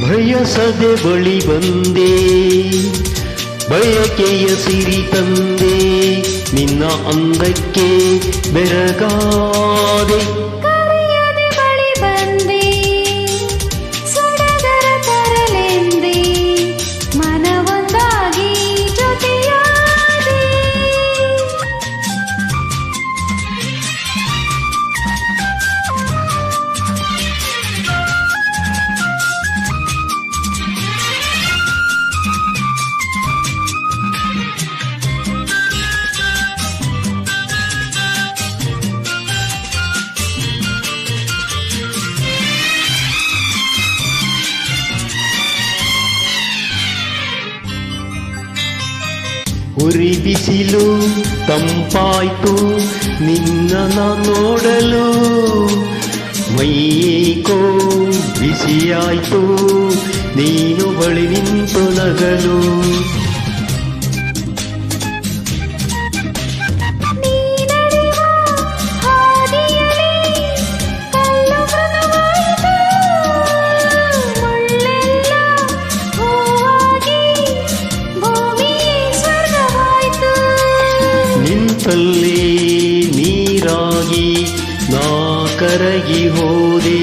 ಬಯಸದೆ ಬಳಿ ಬಂದೆ, ಬಯಕೆಯ ಸಿರಿ ತಂದೆ, ನಿನ್ನ ಅಂದಕ್ಕೆ ಬೆರಗಾದೆ. ಕರೆಯದೆ ಬಳಿ ಬಂದೆ, ಸಡಗರ ತರಲೆಂದೆ, ಮನವೊಂದಾಗಿ ಜೊತೆಯಾದೆ. ಉರಿ ಬಿಸಿಲು ತಂಪಾಯ್ತು ನಿನ್ನ ನೋಡಲು, ಮೈಯೇಕೋ ಬಿಸಿಯಾಯ್ತು ನೀನು ಬಳಿ ನಿಂತು ನಗಲು. ನಿಂತಲ್ಲೇ ನೀರಾಗಿ ನಾ ಕರಗಿ ಹೋದೆ.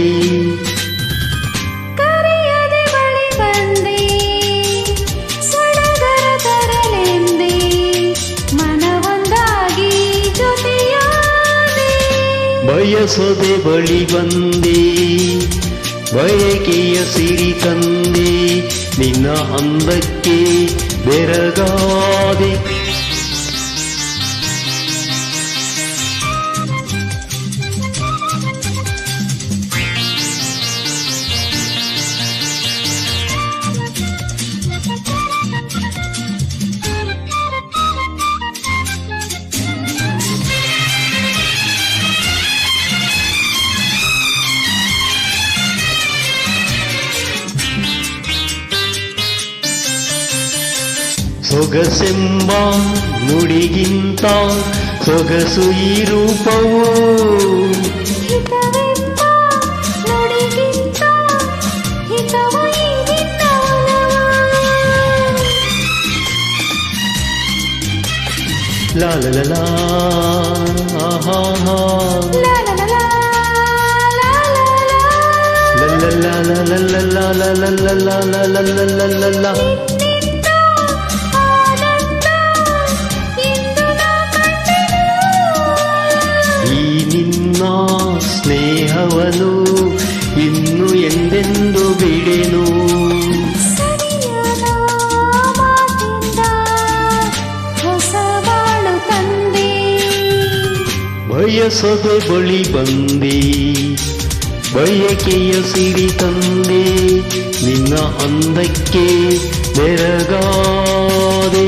ಕರೆಯದೆ ಬಳಿ ಬಂದೆ, ಸಡಗರ ತರಲೆಂದೆ, ಮನವೊಂದಾಗಿ ಜೊತೆಯಾದೆ. ಬಯಸದೆ ಬಳಿ ಬಂದೆ, ಬಯಕೆಯ ಸಿರಿ ತಂದೆ, ನಿನ್ನ ಅಂದಕ್ಕೆ ಬೆರಗಾದೆ. ಸೊಗಸೆಂಬ ನುಡಿಗಿಂತ ಸೊಗಸು ಈ ರೂಪವು, ಹಿತವೆಂಬ ನುಡಿಗಿಂತ ಹಿತವು ಈ ನಿನ್ನ ಒಲವು. ಲಾ ಲಾ ಲಾ ಲಾ ಆಹಾ ಹಾ, ಲಾ ಲಾ ಲಾ ಲಾ ಲಾ ಲಾ ಲಾ, ಲಾ ಲಾ ಲಾ ಲಾ ಲಾ ಲಾ ಲಾ ಲಾ ಲಾ ಲಾ ಲಾ ಲಾ ಲಾ ಲಾ. ಈ ನಿನ್ನ ಸ್ನೇಹವನು ಇನ್ನು ಎಂದೆಂದು ಬಿಡೆನು. ಸರಿಯಾದ ಮಾತಿಂದ ಹೊಸ ಬಾಳು ತಂದೆ, ಬಯಸದೆ ಬಳಿ ಬಂದೆ, ಬಯಕೆಯ ಸಿರಿ ತಂದೆ, ನಿನ್ನ ಅಂದಕ್ಕೆ ಬೆರಗಾದೆ.